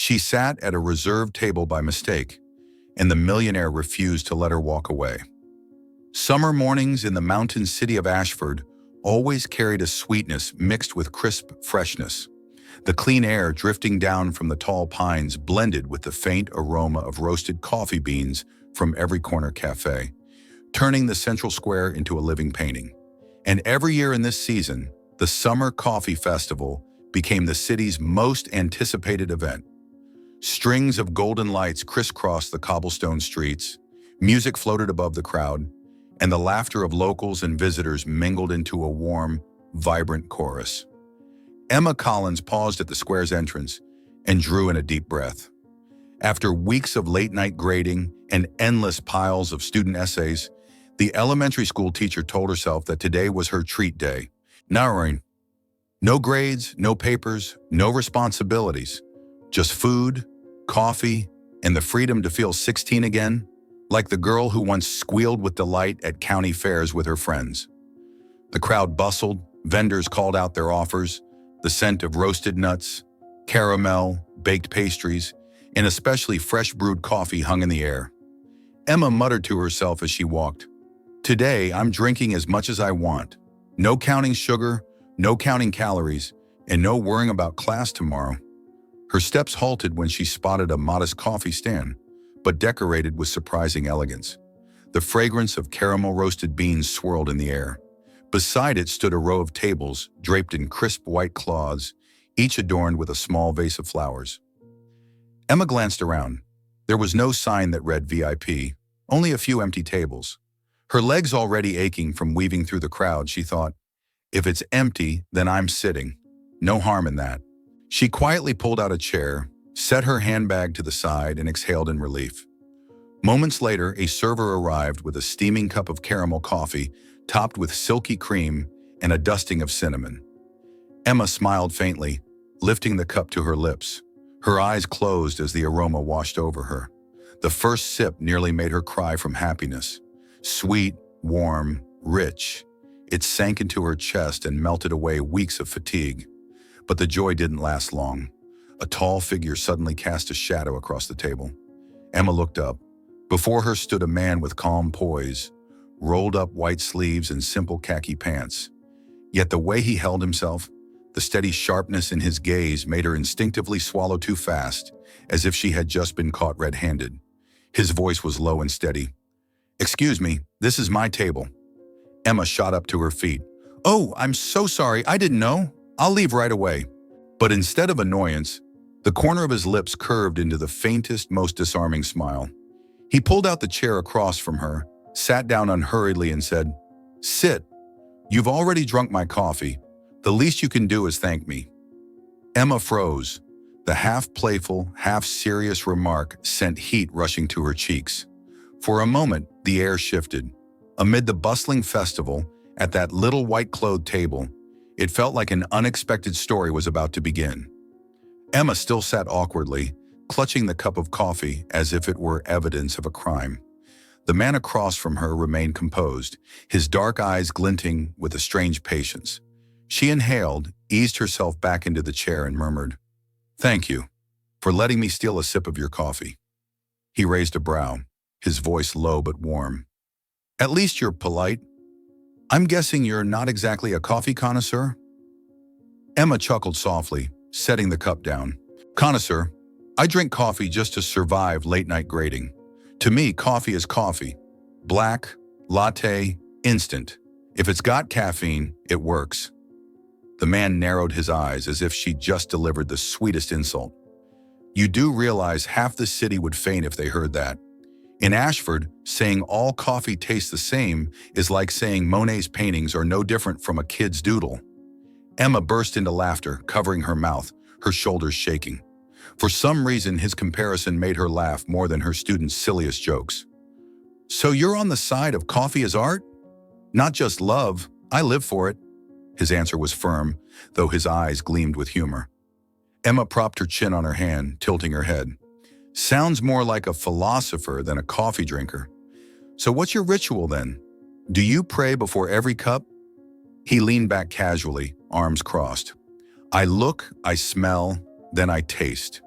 She sat at a reserved table by mistake, and the millionaire refused to let her walk away. Summer mornings in the mountain city of Ashford always carried a sweetness mixed with crisp freshness. The clean air drifting down from the tall pines blended with the faint aroma of roasted coffee beans from every corner cafe, turning the central square into a living painting. And every year in this season, the Summer Coffee Festival became the city's most anticipated event. Strings of golden lights crisscrossed the cobblestone streets, music floated above the crowd, and the laughter of locals and visitors mingled into a warm, vibrant chorus. Emma Collins paused at the square's entrance and drew in a deep breath. After weeks of late-night grading and endless piles of student essays, the elementary school teacher told herself that today was her treat day. No grades, no papers, no responsibilities. Just food, coffee, and the freedom to feel 16 again, like the girl who once squealed with delight at county fairs with her friends. The crowd bustled, vendors called out their offers, the scent of roasted nuts, caramel, baked pastries, and especially fresh brewed coffee hung in the air. Emma muttered to herself as she walked, "Today, I'm drinking as much as I want. No counting sugar, no counting calories, and no worrying about class tomorrow." Her steps halted when she spotted a modest coffee stand, but decorated with surprising elegance. The fragrance of caramel roasted beans swirled in the air. Beside it stood a row of tables draped in crisp white cloths, each adorned with a small vase of flowers. Emma glanced around. There was no sign that read VIP, only a few empty tables. Her legs already aching from weaving through the crowd, she thought, "If it's empty, then I'm sitting. No harm in that." She quietly pulled out a chair, set her handbag to the side, and exhaled in relief. Moments later, a server arrived with a steaming cup of caramel coffee topped with silky cream and a dusting of cinnamon. Emma smiled faintly, lifting the cup to her lips. Her eyes closed as the aroma washed over her. The first sip nearly made her cry from happiness. Sweet, warm, rich. It sank into her chest and melted away weeks of fatigue. But the joy didn't last long. A tall figure suddenly cast a shadow across the table. Emma looked up. Before her stood a man with calm poise, rolled up white sleeves and simple khaki pants. Yet the way he held himself, the steady sharpness in his gaze made her instinctively swallow too fast, as if she had just been caught red-handed. His voice was low and steady. "Excuse me, this is my table." Emma shot up to her feet. "Oh, I'm so sorry, I didn't know. I'll leave right away." But instead of annoyance, the corner of his lips curved into the faintest, most disarming smile. He pulled out the chair across from her, sat down unhurriedly and said, "Sit. You've already drunk my coffee. The least you can do is thank me." Emma froze. The half-playful, half-serious remark sent heat rushing to her cheeks. For a moment, the air shifted. Amid the bustling festival, at that little white-clothed table, it felt like an unexpected story was about to begin. Emma still sat awkwardly, clutching the cup of coffee as if it were evidence of a crime. The man across from her remained composed, his dark eyes glinting with a strange patience. She inhaled, eased herself back into the chair and murmured, "Thank you for letting me steal a sip of your coffee." He raised a brow, his voice low but warm. "At least you're polite. I'm guessing you're not exactly a coffee connoisseur?" Emma chuckled softly, setting the cup down. "Connoisseur, I drink coffee just to survive late-night grading. To me, coffee is coffee. Black, latte, instant. If it's got caffeine, it works." The man narrowed his eyes as if she'd just delivered the sweetest insult. "You do realize half the city would faint if they heard that. In Ashford, saying all coffee tastes the same is like saying Monet's paintings are no different from a kid's doodle." Emma burst into laughter, covering her mouth, her shoulders shaking. For some reason, his comparison made her laugh more than her students' silliest jokes. "So you're on the side of coffee as art? Not just love, I live for it." His answer was firm, though his eyes gleamed with humor. Emma propped her chin on her hand, tilting her head. "Sounds more like a philosopher than a coffee drinker. So what's your ritual then? Do you pray before every cup?" He leaned back casually, arms crossed. "I look, I smell, then I taste.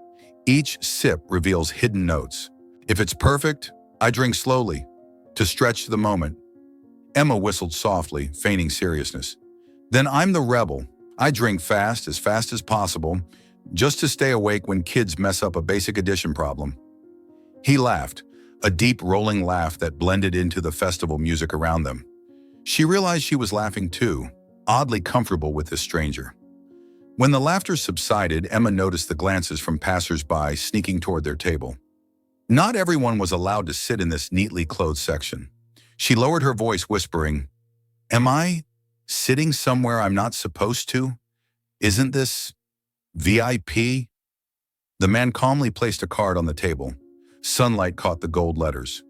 Each sip reveals hidden notes. If it's perfect, I drink slowly, to stretch the moment. Emma whistled softly, feigning seriousness. Then I'm the rebel. I drink fast as possible, just to stay awake when kids mess up a basic addition problem. He laughed, a deep rolling laugh that blended into the festival music around them. She realized she was laughing too, oddly comfortable with this stranger. When the laughter subsided, Emma noticed the glances from passers-by sneaking toward their table. Not everyone was allowed to sit in this neatly clothed section. She lowered her voice, whispering, "Am I sitting somewhere I'm not supposed to? Isn't this VIP?" The man calmly placed a card on the table. Sunlight caught the gold letters.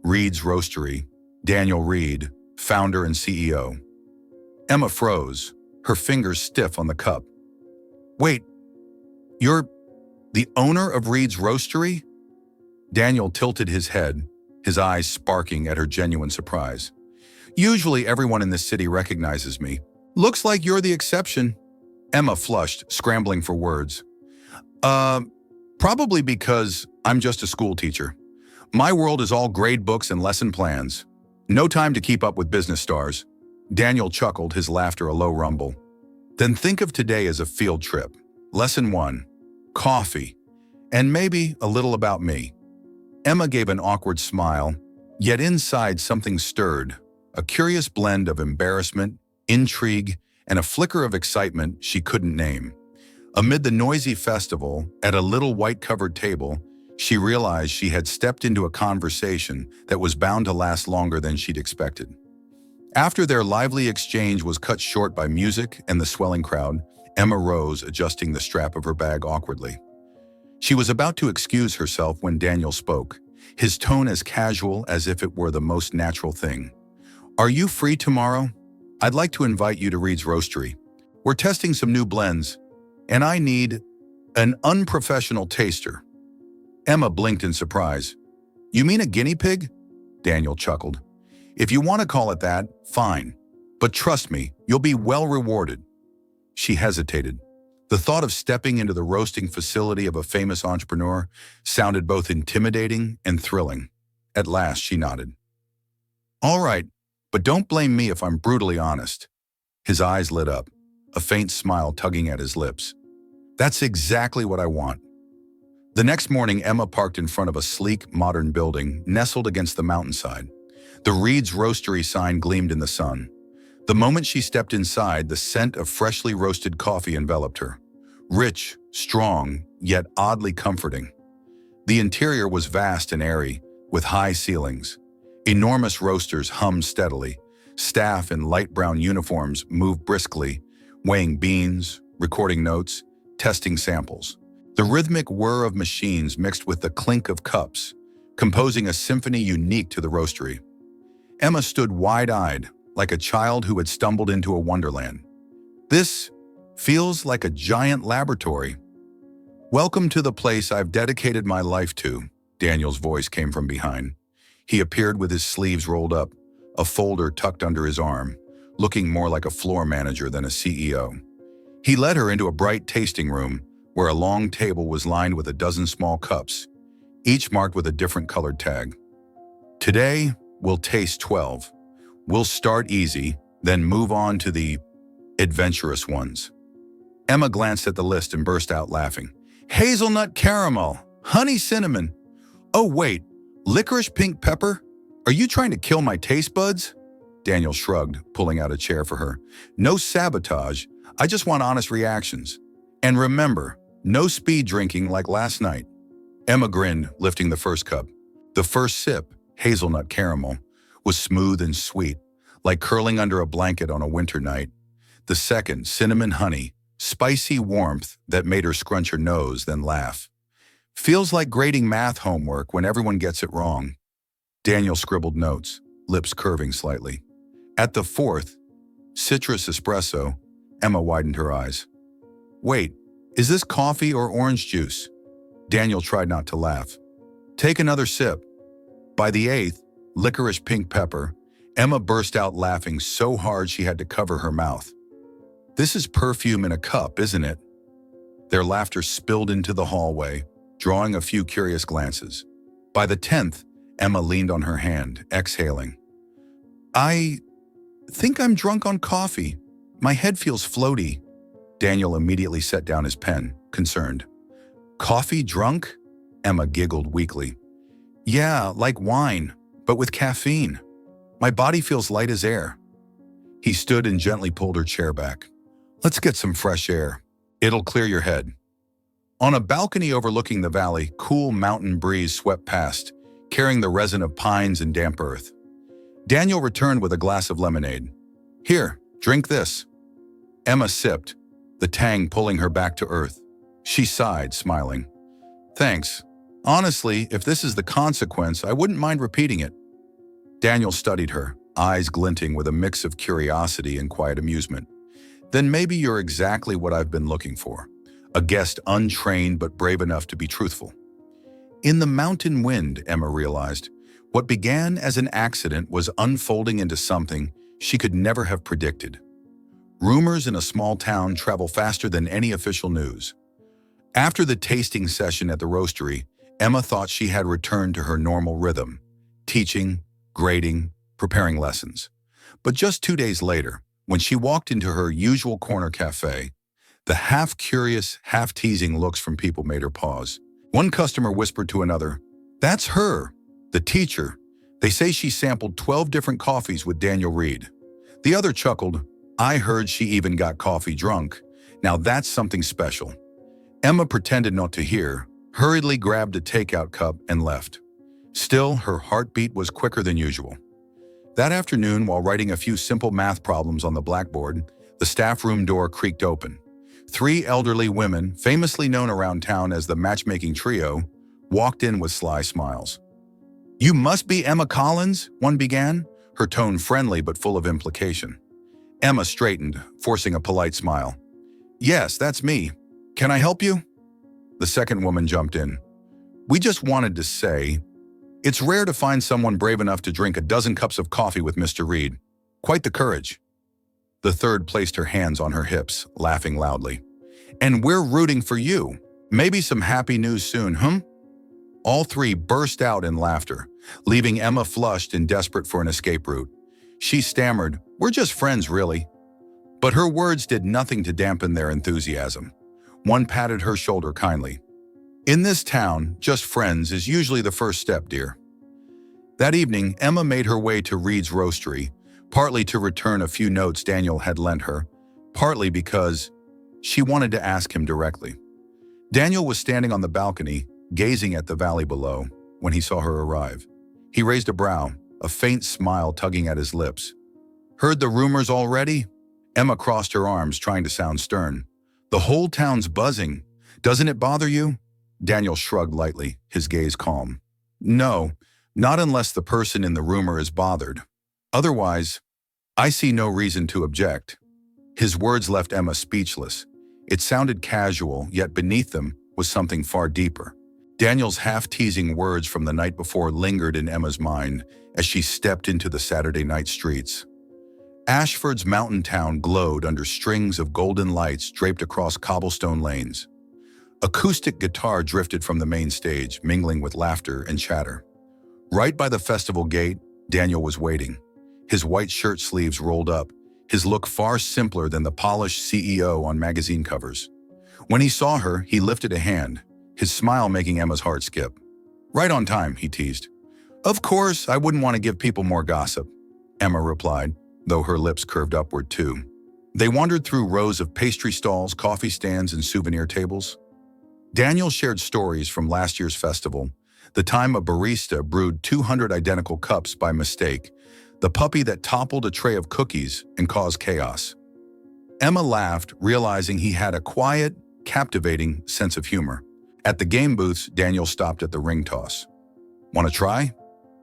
Reed's Roastery, Daniel Reed, founder and CEO. Emma froze, her fingers stiff on the cup. "Wait, you're the owner of Reed's Roastery?" Daniel tilted his head, his eyes sparking at her genuine surprise. "Usually everyone in this city recognizes me. Looks like you're the exception." Emma flushed, scrambling for words. Probably because I'm just a school teacher. My world is all grade books and lesson plans. No time to keep up with business stars." Daniel chuckled, his laughter a low rumble. "Then think of today as a field trip. Lesson 1, coffee, and maybe a little about me." Emma gave an awkward smile, yet inside something stirred, a curious blend of embarrassment, intrigue, and a flicker of excitement she couldn't name. Amid the noisy festival, at a little white-covered table, she realized she had stepped into a conversation that was bound to last longer than she'd expected. After their lively exchange was cut short by music and the swelling crowd, Emma rose, adjusting the strap of her bag awkwardly. She was about to excuse herself when Daniel spoke, his tone as casual as if it were the most natural thing. "Are you free tomorrow? I'd like to invite you to Reed's Roastery. We're testing some new blends, and I need an unprofessional taster." Emma blinked in surprise. "You mean a guinea pig?" Daniel chuckled. "If you want to call it that, fine. But trust me, you'll be well rewarded." She hesitated. The thought of stepping into the roasting facility of a famous entrepreneur sounded both intimidating and thrilling. At last, she nodded. "All right, but don't blame me if I'm brutally honest." His eyes lit up, a faint smile tugging at his lips. "That's exactly what I want." The next morning, Emma parked in front of a sleek, modern building nestled against the mountainside. The Reed's Roastery sign gleamed in the sun. The moment she stepped inside, the scent of freshly roasted coffee enveloped her. Rich, strong, yet oddly comforting. The interior was vast and airy, with high ceilings. Enormous roasters hummed steadily. Staff in light brown uniforms moved briskly, weighing beans, recording notes, testing samples. The rhythmic whir of machines mixed with the clink of cups, composing a symphony unique to the roastery. Emma stood wide-eyed, like a child who had stumbled into a wonderland. "This feels like a giant laboratory." "Welcome to the place I've dedicated my life to," Daniel's voice came from behind. He appeared with his sleeves rolled up, a folder tucked under his arm, looking more like a floor manager than a CEO. He led her into a bright tasting room, where a long table was lined with a dozen small cups, each marked with a different colored tag. "Today, we'll taste 12. We'll start easy, then move on to the adventurous ones." Emma glanced at the list and burst out laughing. "Hazelnut caramel, honey cinnamon. Oh wait, licorice pink pepper? Are you trying to kill my taste buds?" Daniel shrugged, pulling out a chair for her. "No sabotage, I just want honest reactions. And remember, no speed drinking like last night." Emma grinned, lifting the first cup. The first sip, hazelnut caramel, was smooth and sweet, like curling under a blanket on a winter night. The second, cinnamon honey, spicy warmth that made her scrunch her nose, then laugh. "Feels like grading math homework when everyone gets it wrong." Daniel scribbled notes, lips curving slightly. At the fourth, citrus espresso, Emma widened her eyes. "Wait, is this coffee or orange juice?" Daniel tried not to laugh. "Take another sip." By the eighth, licorice pink pepper, Emma burst out laughing so hard she had to cover her mouth. "This is perfume in a cup, isn't it?" Their laughter spilled into the hallway, drawing a few curious glances. By the 10th, Emma leaned on her hand, exhaling. I think I'm drunk on coffee. My head feels floaty. Daniel immediately set down his pen, concerned. Coffee drunk? Emma giggled weakly. Yeah, like wine, but with caffeine. My body feels light as air. He stood and gently pulled her chair back. Let's get some fresh air. It'll clear your head. On a balcony overlooking the valley, cool mountain breeze swept past, carrying the resin of pines and damp earth. Daniel returned with a glass of lemonade. Here, drink this. Emma sipped, the tang pulling her back to earth. She sighed, smiling. Thanks. Honestly, if this is the consequence, I wouldn't mind repeating it. Daniel studied her, eyes glinting with a mix of curiosity and quiet amusement. Then maybe you're exactly what I've been looking for. A guest untrained but brave enough to be truthful. In the mountain wind, Emma realized, what began as an accident was unfolding into something she could never have predicted. Rumors in a small town travel faster than any official news. After the tasting session at the roastery, Emma thought she had returned to her normal rhythm, teaching, grading, preparing lessons. But just 2 days later, when she walked into her usual corner cafe, the half-curious, half-teasing looks from people made her pause. One customer whispered to another, That's her, the teacher. They say she sampled 12 different coffees with Daniel Reed. The other chuckled, I heard she even got coffee drunk. Now that's something special. Emma pretended not to hear, hurriedly grabbed a takeout cup and left. Still, her heartbeat was quicker than usual. That afternoon, while writing a few simple math problems on the blackboard, the staff room door creaked open. 3 elderly women, famously known around town as the matchmaking trio, walked in with sly smiles. You must be Emma Collins, one began, her tone friendly but full of implication. Emma straightened, forcing a polite smile. Yes, that's me. Can I help you? The second woman jumped in. We just wanted to say, it's rare to find someone brave enough to drink a dozen cups of coffee with Mr. Reed. Quite the courage. The third placed her hands on her hips, laughing loudly. And we're rooting for you. Maybe some happy news soon, All 3 burst out in laughter, leaving Emma flushed and desperate for an escape route. She stammered, We're just friends, really. But her words did nothing to dampen their enthusiasm. One patted her shoulder kindly. In this town, just friends is usually the first step, dear. That evening, Emma made her way to Reed's roastery, partly to return a few notes Daniel had lent her, partly because she wanted to ask him directly. Daniel was standing on the balcony, gazing at the valley below, when he saw her arrive. He raised a brow, a faint smile tugging at his lips. Heard the rumors already? Emma crossed her arms, trying to sound stern. The whole town's buzzing. Doesn't it bother you? Daniel shrugged lightly, his gaze calm. No, not unless the person in the rumor is bothered. Otherwise, I see no reason to object. His words left Emma speechless. It sounded casual, yet beneath them was something far deeper. Daniel's half-teasing words from the night before lingered in Emma's mind as she stepped into the Saturday night streets. Ashford's mountain town glowed under strings of golden lights draped across cobblestone lanes. Acoustic guitar drifted from the main stage, mingling with laughter and chatter. Right by the festival gate, Daniel was waiting, his white shirt sleeves rolled up, his look far simpler than the polished CEO on magazine covers. When he saw her, he lifted a hand, his smile making Emma's heart skip. Right on time, he teased. Of course, I wouldn't want to give people more gossip, Emma replied, though her lips curved upward too. They wandered through rows of pastry stalls, coffee stands, and souvenir tables. Daniel shared stories from last year's festival, the time a barista brewed 200 identical cups by mistake, the puppy that toppled a tray of cookies and caused chaos. Emma laughed, realizing he had a quiet, captivating sense of humor. At the game booths, Daniel stopped at the ring toss. Want to try?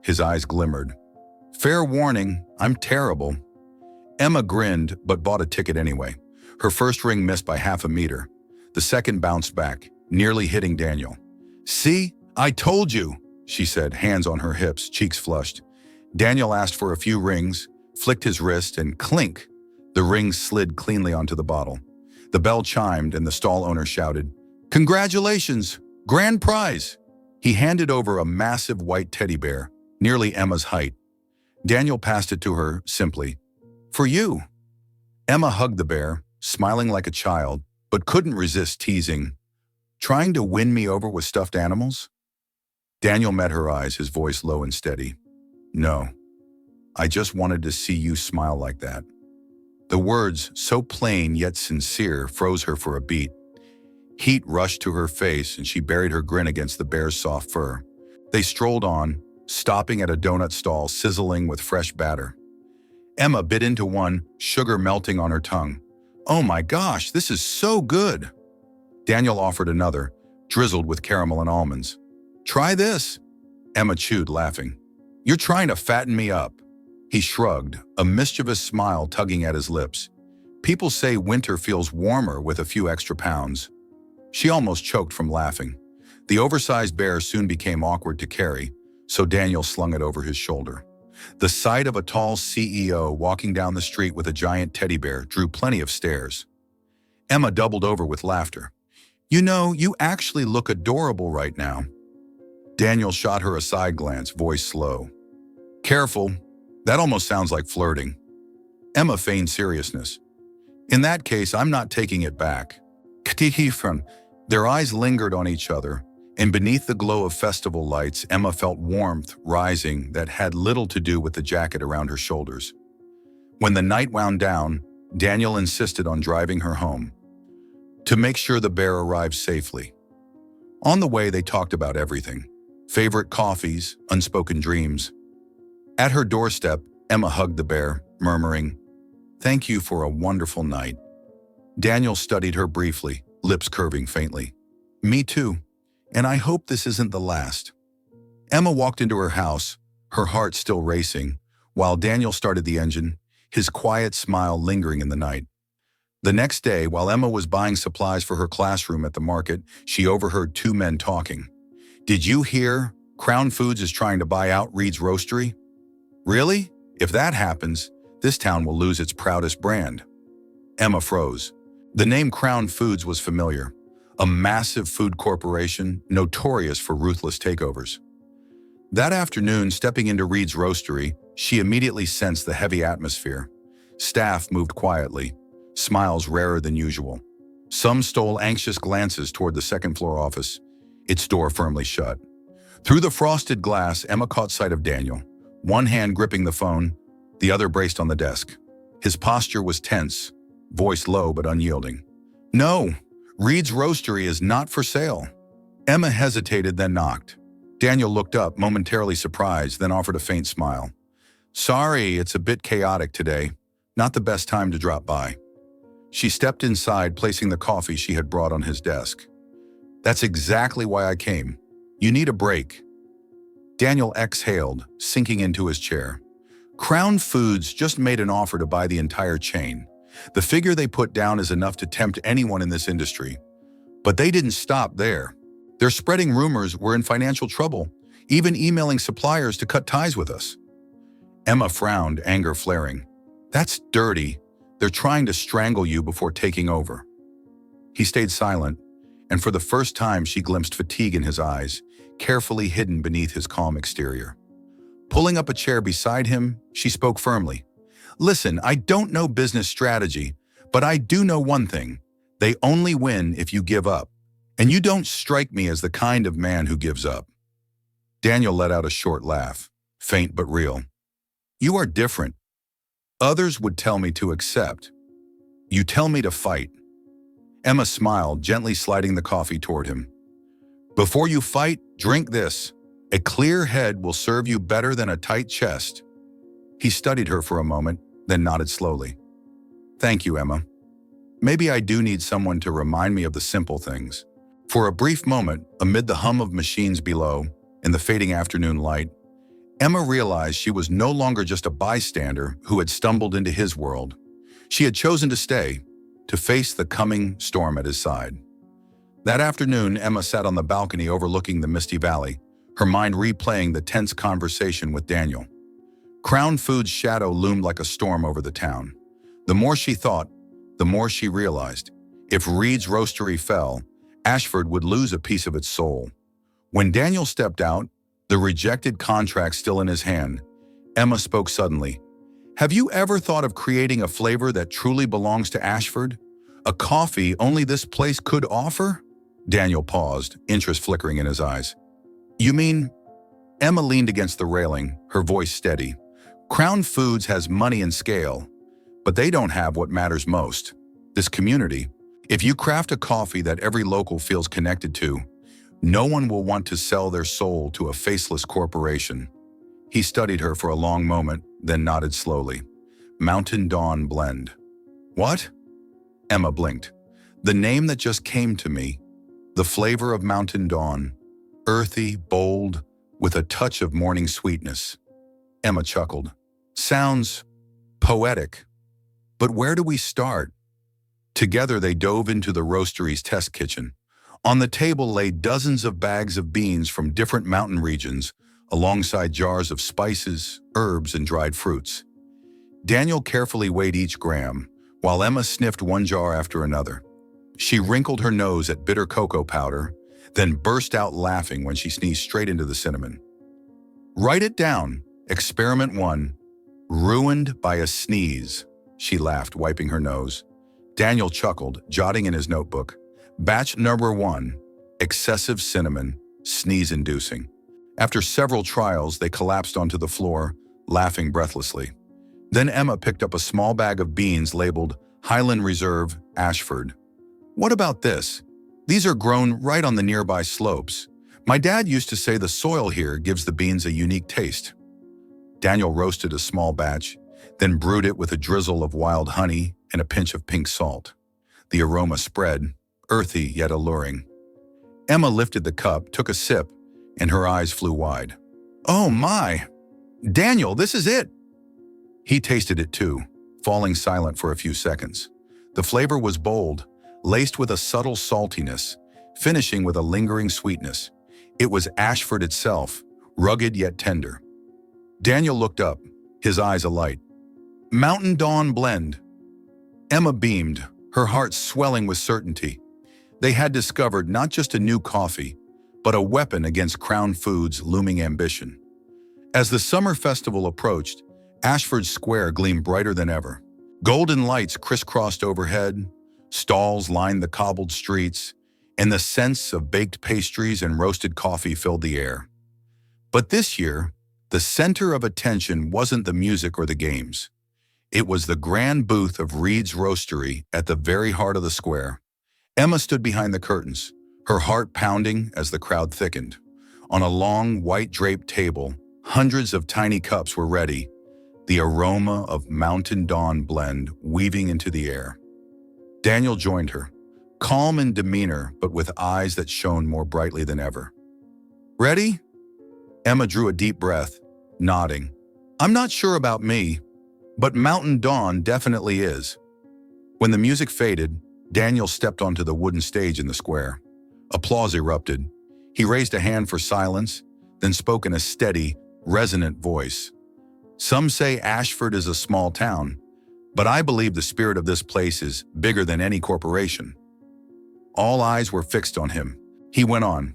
His eyes glimmered. Fair warning, I'm terrible. Emma grinned, but bought a ticket anyway. Her first ring missed by half a meter. The second bounced back, nearly hitting Daniel. See, I told you, she said, hands on her hips, cheeks flushed. Daniel asked for a few rings, flicked his wrist, and clink, the rings slid cleanly onto the bottle. The bell chimed and the stall owner shouted, Congratulations! Grand prize! He handed over a massive white teddy bear, nearly Emma's height. Daniel passed it to her, simply. For you. Emma hugged the bear, smiling like a child, but couldn't resist teasing. Trying to win me over with stuffed animals? Daniel met her eyes, his voice low and steady. No, I just wanted to see you smile like that. The words, so plain yet sincere, froze her for a beat. Heat rushed to her face and she buried her grin against the bear's soft fur. They strolled on, stopping at a donut stall sizzling with fresh batter. Emma bit into one, sugar melting on her tongue. Oh my gosh, this is so good! Daniel offered another, drizzled with caramel and almonds. Try this! Emma chewed, laughing. You're trying to fatten me up. He shrugged, a mischievous smile tugging at his lips. People say winter feels warmer with a few extra pounds. She almost choked from laughing. The oversized bear soon became awkward to carry, so Daniel slung it over his shoulder. The sight of a tall CEO walking down the street with a giant teddy bear drew plenty of stares. Emma doubled over with laughter. You know, you actually look adorable right now. Daniel shot her a side glance, voice slow. Careful, that almost sounds like flirting. Emma feigned seriousness. In that case, I'm not taking it back. Their eyes lingered on each other, and beneath the glow of festival lights, Emma felt warmth rising that had little to do with the jacket around her shoulders. When the night wound down, Daniel insisted on driving her home to make sure the bear arrived safely. On the way, they talked about everything. Favorite coffees, unspoken dreams. At her doorstep, Emma hugged the bear, murmuring, Thank you for a wonderful night. Daniel studied her briefly, lips curving faintly. Me too, and I hope this isn't the last. Emma walked into her house, her heart still racing, while Daniel started the engine, his quiet smile lingering in the night. The next day, while Emma was buying supplies for her classroom at the market, she overheard two men talking. Did you hear? Crown Foods is trying to buy out Reed's Roastery? Really? If that happens, this town will lose its proudest brand. Emma froze. The name Crown Foods was familiar, a massive food corporation notorious for ruthless takeovers. That afternoon, stepping into Reed's Roastery, she immediately sensed the heavy atmosphere. Staff moved quietly, smiles rarer than usual. Some stole anxious glances toward the second-floor office, its door firmly shut. Through the frosted glass, Emma caught sight of Daniel, one hand gripping the phone, the other braced on the desk. His posture was tense, voice low but unyielding. No, Reed's Roastery is not for sale. Emma hesitated, then knocked. Daniel looked up, momentarily surprised, then offered a faint smile. Sorry, it's a bit chaotic today. Not the best time to drop by. She stepped inside, placing the coffee she had brought on his desk. That's exactly why I came. You need a break. Daniel exhaled, sinking into his chair. Crown Foods just made an offer to buy the entire chain. The figure they put down is enough to tempt anyone in this industry. But they didn't stop there. They're spreading rumors we're in financial trouble, even emailing suppliers to cut ties with us. Emma frowned, anger flaring. That's dirty. They're trying to strangle you before taking over. He stayed silent, and for the first time she glimpsed fatigue in his eyes, carefully hidden beneath his calm exterior. Pulling up a chair beside him, she spoke firmly. Listen, I don't know business strategy, but I do know one thing. They only win if you give up. And you don't strike me as the kind of man who gives up. Daniel let out a short laugh, faint but real. You are different. Others would tell me to accept. You tell me to fight. Emma smiled, gently sliding the coffee toward him. Before you fight, drink this. A clear head will serve you better than a tight chest. He studied her for a moment, then nodded slowly. Thank you, Emma. Maybe I do need someone to remind me of the simple things. For a brief moment, amid the hum of machines below, in the fading afternoon light, Emma realized she was no longer just a bystander who had stumbled into his world. She had chosen to stay, to face the coming storm at his side. That afternoon, Emma sat on the balcony overlooking the misty valley, her mind replaying the tense conversation with Daniel. Crown Foods' shadow loomed like a storm over the town. The more she thought, the more she realized. If Reed's Roastery fell, Ashford would lose a piece of its soul. When Daniel stepped out, the rejected contract still in his hand, Emma spoke suddenly. Have you ever thought of creating a flavor that truly belongs to Ashford? A coffee only this place could offer? Daniel paused, interest flickering in his eyes. You mean? Emma leaned against the railing, her voice steady. Crown Foods has money and scale, but they don't have what matters most. This community. If you craft a coffee that every local feels connected to, no one will want to sell their soul to a faceless corporation. He studied her for a long moment, then nodded slowly. Mountain Dawn Blend. What? Emma blinked. The name that just came to me. The flavor of Mountain Dawn. Earthy, bold, with a touch of morning sweetness. Emma chuckled. Sounds poetic. But where do we start? Together they dove into the roastery's test kitchen. On the table lay dozens of bags of beans from different mountain regions, alongside jars of spices, herbs, and dried fruits. Daniel carefully weighed each gram, while Emma sniffed one jar after another. She wrinkled her nose at bitter cocoa powder, then burst out laughing when she sneezed straight into the cinnamon. Write it down. Experiment 1. Ruined by a sneeze, she laughed, wiping her nose. Daniel chuckled, jotting in his notebook. Batch number 1. Excessive cinnamon, sneeze-inducing. After several trials, they collapsed onto the floor, laughing breathlessly. Then Emma picked up a small bag of beans labeled Highland Reserve, Ashford. What about this? These are grown right on the nearby slopes. My dad used to say the soil here gives the beans a unique taste. Daniel roasted a small batch, then brewed it with a drizzle of wild honey and a pinch of pink salt. The aroma spread, earthy yet alluring. Emma lifted the cup, took a sip, and her eyes flew wide. Oh my! Daniel, this is it! He tasted it too, falling silent for a few seconds. The flavor was bold, laced with a subtle saltiness, finishing with a lingering sweetness. It was Ashford itself, rugged yet tender. Daniel looked up, his eyes alight. Mountain Dawn Blend. Emma beamed, her heart swelling with certainty. They had discovered not just a new coffee, but a weapon against Crown Foods' looming ambition. As the summer festival approached, Ashford Square gleamed brighter than ever. Golden lights crisscrossed overhead, stalls lined the cobbled streets, and the scents of baked pastries and roasted coffee filled the air. But this year, the center of attention wasn't the music or the games. It was the grand booth of Reed's Roastery at the very heart of the square. Emma stood behind the curtains, her heart pounding as the crowd thickened. On a long, white-draped table, hundreds of tiny cups were ready, the aroma of Mountain Dawn Blend weaving into the air. Daniel joined her, calm in demeanor but with eyes that shone more brightly than ever. Ready? Emma drew a deep breath, nodding. I'm not sure about me, but Mountain Dawn definitely is. When the music faded, Daniel stepped onto the wooden stage in the square. Applause erupted. He raised a hand for silence, then spoke in a steady, resonant voice. Some say Ashford is a small town, but I believe the spirit of this place is bigger than any corporation. All eyes were fixed on him. He went on.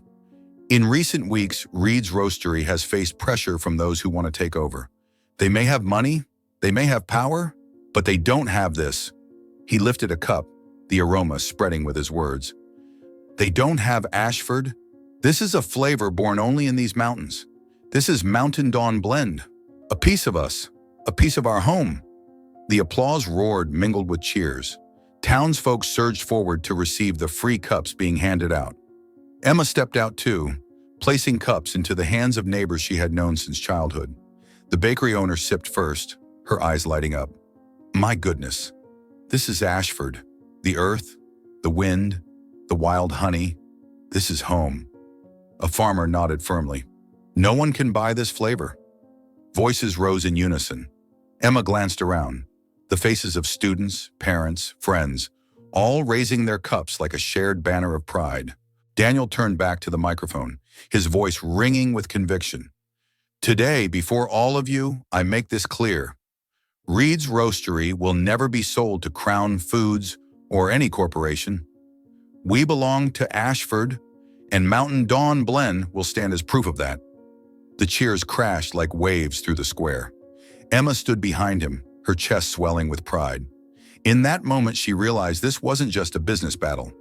In recent weeks, Reed's Roastery has faced pressure from those who want to take over. They may have money, they may have power, but they don't have this. He lifted a cup, the aroma spreading with his words. They don't have Ashford. This is a flavor born only in these mountains. This is Mountain Dawn Blend. A piece of us, a piece of our home. The applause roared, mingled with cheers. Townsfolk surged forward to receive the free cups being handed out. Emma stepped out too, placing cups into the hands of neighbors she had known since childhood. The bakery owner sipped first, her eyes lighting up. My goodness, this is Ashford. The earth, the wind, the wild honey. This is home. A farmer nodded firmly. No one can buy this flavor. Voices rose in unison. Emma glanced around. The faces of students, parents, friends, all raising their cups like a shared banner of pride. Daniel turned back to the microphone, his voice ringing with conviction. Today, before all of you, I make this clear. Reed's Roastery will never be sold to Crown Foods or any corporation. We belong to Ashford, and Mountain Dawn Blend will stand as proof of that." The cheers crashed like waves through the square. Emma stood behind him, her chest swelling with pride. In that moment, she realized this wasn't just a business battle.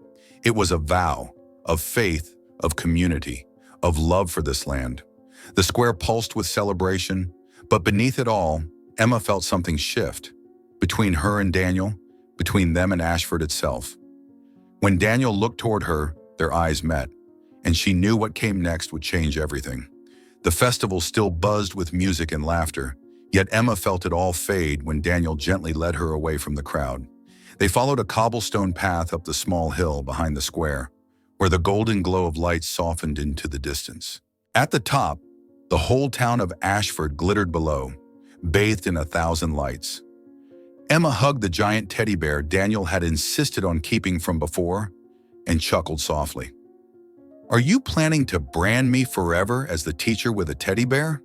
It was a vow of faith, of community, of love for this land. The square pulsed with celebration, but beneath it all, Emma felt something shift. Between her and Daniel, between them and Ashford itself. When Daniel looked toward her, their eyes met, and she knew what came next would change everything. The festival still buzzed with music and laughter, yet Emma felt it all fade when Daniel gently led her away from the crowd. They followed a cobblestone path up the small hill behind the square, where the golden glow of lights softened into the distance. At the top, the whole town of Ashford glittered below, bathed in 1,000 lights. Emma hugged the giant teddy bear Daniel had insisted on keeping from before and chuckled softly. "Are you planning to brand me forever as the teacher with a teddy bear?"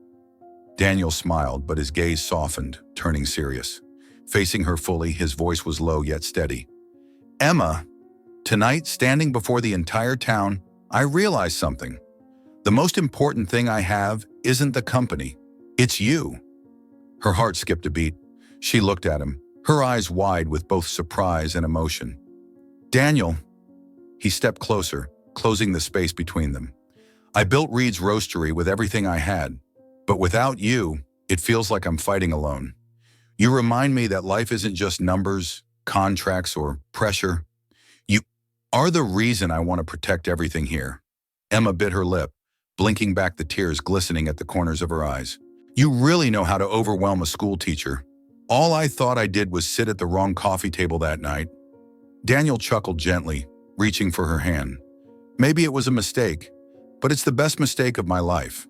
Daniel smiled, but his gaze softened, turning serious. Facing her fully, his voice was low yet steady. "Emma, tonight, standing before the entire town, I realized something. The most important thing I have isn't the company. It's you." Her heart skipped a beat. She looked at him, her eyes wide with both surprise and emotion. "Daniel," he stepped closer, closing the space between them. "I built Reed's roastery with everything I had, but without you, it feels like I'm fighting alone. You remind me that life isn't just numbers, contracts, or pressure. You are the reason I want to protect everything here." Emma bit her lip, blinking back the tears glistening at the corners of her eyes. "You really know how to overwhelm a school teacher. All I thought I did was sit at the wrong coffee table that night." Daniel chuckled gently, reaching for her hand. "Maybe it was a mistake, but it's the best mistake of my life."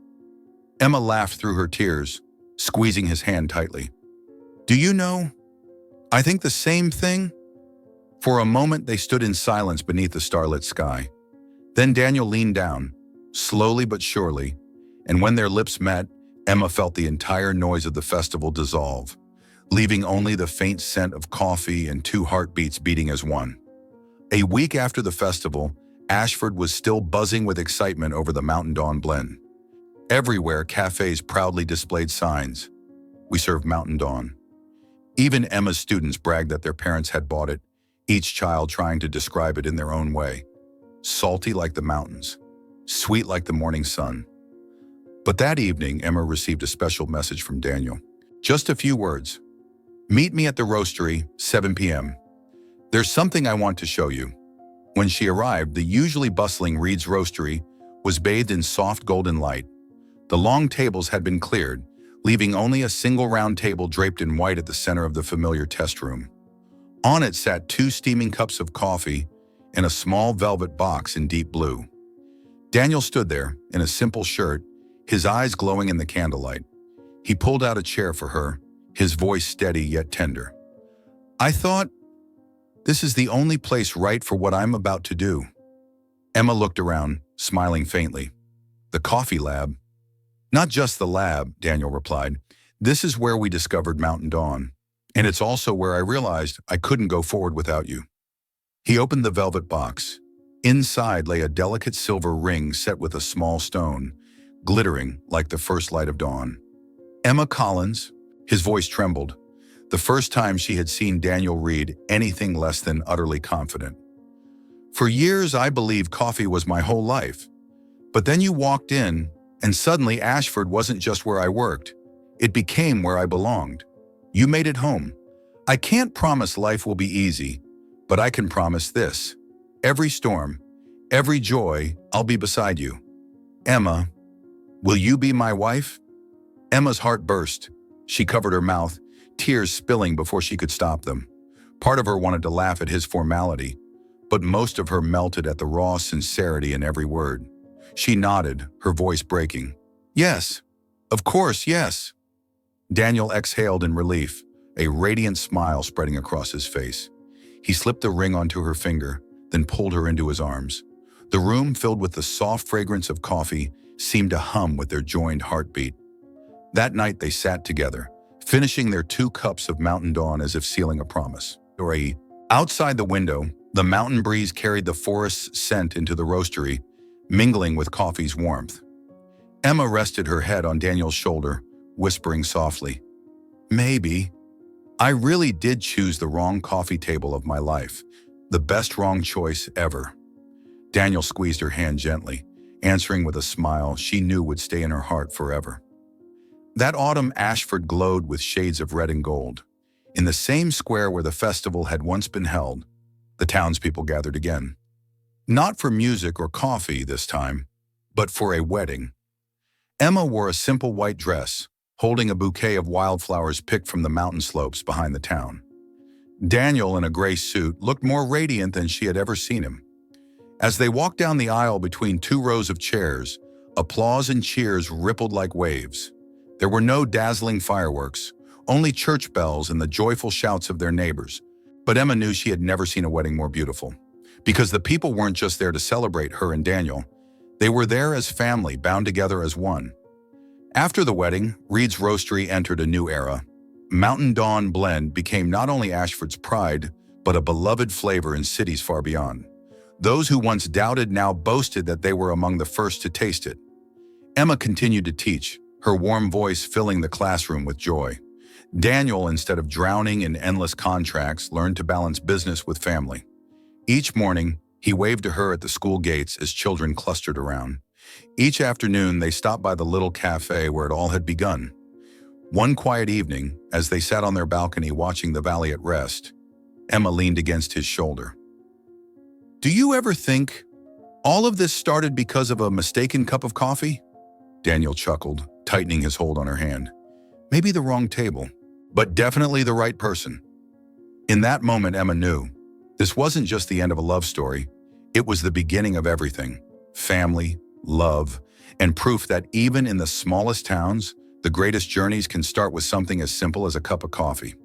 Emma laughed through her tears, squeezing his hand tightly. "Do you know, I think the same thing." For a moment, they stood in silence beneath the starlit sky. Then Daniel leaned down, slowly but surely, and when their lips met, Emma felt the entire noise of the festival dissolve, leaving only the faint scent of coffee and two heartbeats beating as one. A week after the festival, Ashford was still buzzing with excitement over the Mountain Dawn Blend. Everywhere, cafes proudly displayed signs, "We serve Mountain Dawn." Even Emma's students bragged that their parents had bought it, each child trying to describe it in their own way. Salty like the mountains, sweet like the morning sun. But that evening, Emma received a special message from Daniel. Just a few words. "Meet me at the roastery, 7 p.m. There's something I want to show you." When she arrived, the usually bustling Reed's roastery was bathed in soft golden light. The long tables had been cleared, leaving only a single round table draped in white at the center of the familiar test room. On it sat 2 steaming cups of coffee and a small velvet box in deep blue. Daniel stood there, in a simple shirt, his eyes glowing in the candlelight. He pulled out a chair for her, his voice steady yet tender. "I thought, this is the only place right for what I'm about to do." Emma looked around, smiling faintly. "The coffee lab?" "Not just the lab," Daniel replied. "This is where we discovered Mountain Dawn, and it's also where I realized I couldn't go forward without you." He opened the velvet box. Inside lay a delicate silver ring set with a small stone, glittering like the first light of dawn. "Emma Collins," his voice trembled, the first time she had seen Daniel Reed anything less than utterly confident. "For years I believed coffee was my whole life. But then you walked in, and suddenly Ashford wasn't just where I worked. It became where I belonged. You made it home. I can't promise life will be easy, but I can promise this. Every storm, every joy, I'll be beside you. Emma, will you be my wife?" Emma's heart burst. She covered her mouth, tears spilling before she could stop them. Part of her wanted to laugh at his formality, but most of her melted at the raw sincerity in every word. She nodded, her voice breaking. "Yes, of course, yes." Daniel exhaled in relief, a radiant smile spreading across his face. He slipped the ring onto her finger, then pulled her into his arms. The room, filled with the soft fragrance of coffee, seemed to hum with their joined heartbeat. That night they sat together, finishing their 2 cups of Mountain Dawn as if sealing a promise. Outside the window, The mountain breeze carried the forest's scent into the roastery, mingling with coffee's warmth. Emma rested her head on Daniel's shoulder, whispering softly, "Maybe. I really did choose the wrong coffee table of my life. The best wrong choice ever." Daniel squeezed her hand gently, answering with a smile she knew would stay in her heart forever. That autumn, Ashford glowed with shades of red and gold. In the same square where the festival had once been held, the townspeople gathered again. Not for music or coffee this time, but for a wedding. Emma wore a simple white dress, holding a bouquet of wildflowers picked from the mountain slopes behind the town. Daniel, in a gray suit, looked more radiant than she had ever seen him. As they walked down the aisle between two rows of chairs, applause and cheers rippled like waves. There were no dazzling fireworks, only church bells and the joyful shouts of their neighbors. But Emma knew she had never seen a wedding more beautiful. Because the people weren't just there to celebrate her and Daniel. They were there as family, bound together as one. After the wedding, Reed's Roastery entered a new era. Mountain Dawn Blend became not only Ashford's pride, but a beloved flavor in cities far beyond. Those who once doubted now boasted that they were among the first to taste it. Emma continued to teach, her warm voice filling the classroom with joy. Daniel, instead of drowning in endless contracts, learned to balance business with family. Each morning, he waved to her at the school gates as children clustered around. Each afternoon, they stopped by the little cafe where it all had begun. One quiet evening, as they sat on their balcony watching the valley at rest, Emma leaned against his shoulder. "Do you ever think all of this started because of a mistaken cup of coffee?" Daniel chuckled, tightening his hold on her hand. "Maybe the wrong table, but definitely the right person." In that moment, Emma knew this wasn't just the end of a love story. It was the beginning of everything: family, love, and proof that even in the smallest towns, the greatest journeys can start with something as simple as a cup of coffee.